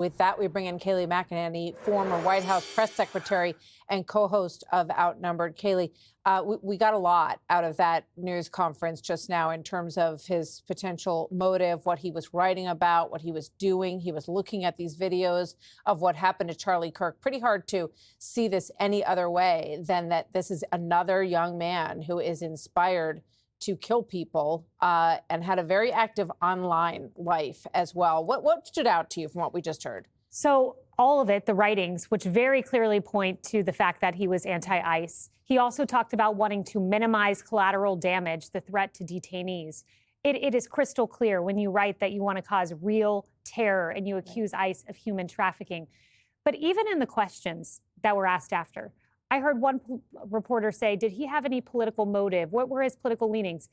With that, we bring in Kayleigh McEnany, former White House press secretary and co-host of Outnumbered. Kayleigh, we got a lot out of that news conference just now in terms of his potential motive, what he was writing about, what he was doing. He was looking at these videos of what happened to Charlie Kirk. Pretty hard to see this any other way than that this is another young man who is inspired to kill people and had a very active online life as well. What stood out to you from what we just heard? So all of it, the writings, which very clearly point to the fact that he was anti-ICE. He also talked about wanting to minimize collateral damage, the threat to detainees. It is crystal clear when you write that you want to cause real terror and you accuse ICE of human trafficking. But even in the questions that were asked after, I heard one reporter say, did he have any political motive? What were his political leanings?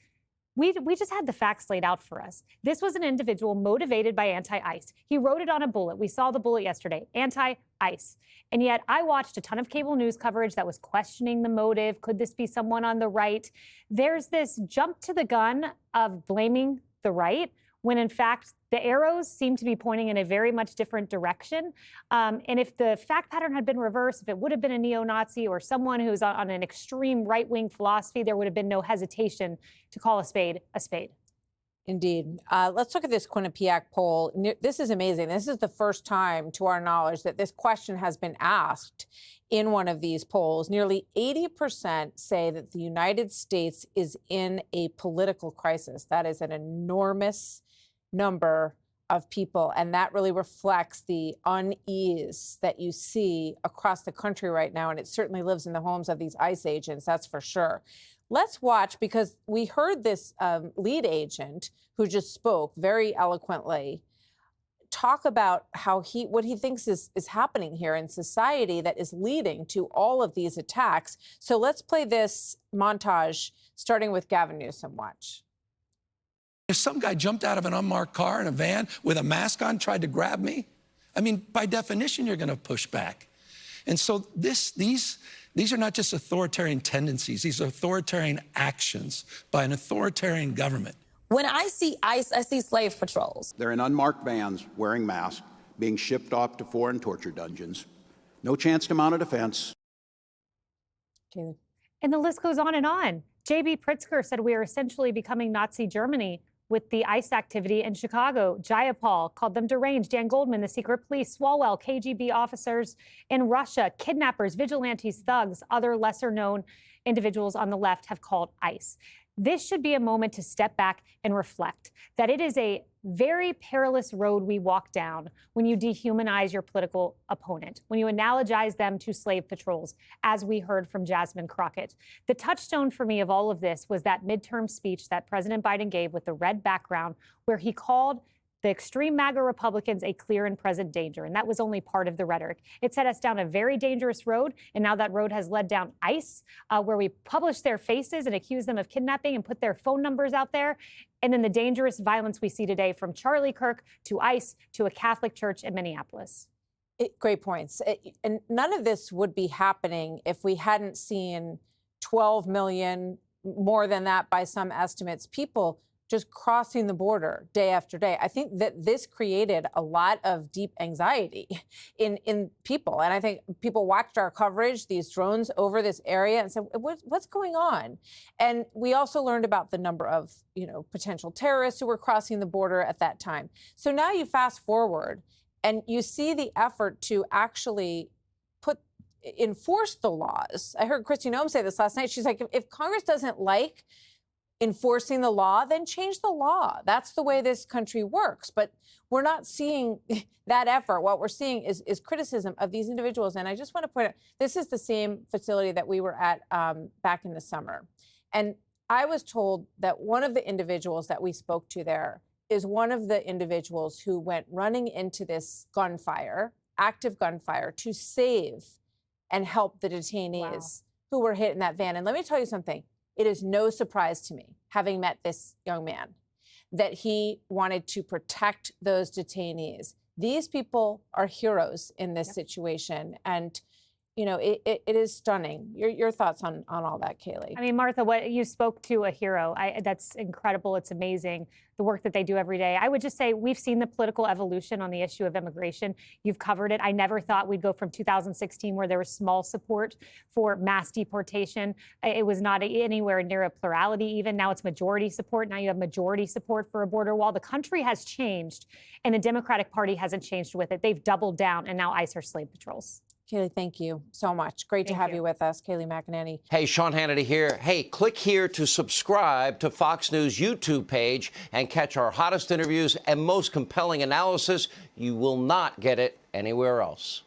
We just had the facts laid out for us. This was an individual motivated by anti-ICE. He wrote it on a bullet. We saw the bullet yesterday, anti-ICE. And yet I watched a ton of cable news coverage that was questioning the motive. Could this be someone on the right? There's this jump to the gun of blaming the right, when in fact the arrows seem to be pointing in a very much different direction. And if the fact pattern had been reversed, if it would have been a neo-Nazi or someone who's on an extreme right-wing philosophy, there would have been no hesitation to call a spade a spade. Indeed. Let's look at this Quinnipiac poll. This is amazing. This is the first time, to our knowledge, that this question has been asked in one of these polls. Nearly 80% say that the United States is in a political crisis. That is an enormous number of people, and that really reflects the unease that you see across the country right now, and it certainly lives in the homes of these ICE agents, that's for sure. Let's watch, because we heard this lead agent who just spoke very eloquently talk about how what he thinks is happening here in society that is leading to all of these attacks. So let's play this montage, starting with Gavin Newsom. Watch. If some guy jumped out of an unmarked car in a van with a mask on, tried to grab me, I mean, by definition, you're going to push back. And so these are not just authoritarian tendencies. These are authoritarian actions by an authoritarian government. When I see ICE, I see slave patrols. They're in unmarked vans, wearing masks, being shipped off to foreign torture dungeons. No chance to mount a defense. Okay. And the list goes on and on. J.B. Pritzker said we are essentially becoming Nazi Germany with the ICE activity in Chicago. Jayapal called them deranged. Dan Goldman, the secret police, Swalwell, KGB officers in Russia, kidnappers, vigilantes, thugs, other lesser-known individuals on the left have called ICE. This should be a moment to step back and reflect that it is a very perilous road we walk down when you dehumanize your political opponent, when you analogize them to slave patrols, as we heard from Jasmine Crockett. The touchstone for me of all of this was that midterm speech that President Biden gave with the red background, where he called the extreme MAGA Republicans a clear and present danger. And that was only part of the rhetoric. It set us down a very dangerous road. And now that road has led down ICE, where we publish their faces and accuse them of kidnapping and put their phone numbers out there. And then the dangerous violence we see today, from Charlie Kirk to ICE to a Catholic church in Minneapolis. Great points. And none of this would be happening if we hadn't seen 12 million, more than that by some estimates, people just crossing the border day after day. I think that this created a lot of deep anxiety in people. And I think people watched our coverage, these drones over this area, and said, what's going on? And we also learned about the number of, potential terrorists who were crossing the border at that time. So now you fast forward and you see the effort to actually enforce the laws. I heard Kristi Noem say this last night. She's like, if Congress doesn't like enforcing the law, then change the law. That's the way this country works. But we're not seeing that effort. What we're seeing is criticism of these individuals. And I just want to point out, this is the same facility that we were at back in the summer. And I was told that one of the individuals that we spoke to there is one of the individuals who went running into this gunfire, active gunfire, to save and help the detainees who were hit in that van. And let me tell you something. It is no surprise to me, having met this young man, that he wanted to protect those detainees. These people are heroes in this situation. And, you know, it is stunning. Your thoughts on all that, Kayleigh? I mean, Martha, what you spoke to a hero. That's incredible. It's amazing, the work that they do every day. I would just say we've seen the political evolution on the issue of immigration. You've covered it. I never thought we'd go from 2016, where there was small support for mass deportation. It was not anywhere near a plurality even. Now it's majority support. Now you have majority support for a border wall. The country has changed, and the Democratic Party hasn't changed with it. They've doubled down, and now ICE are slave patrols. Kayleigh, thank you so much. Great to have you with us, Kayleigh McEnany. Hey, Sean Hannity here. Hey, click here to subscribe to Fox News YouTube page and catch our hottest interviews and most compelling analysis. You will not get it anywhere else.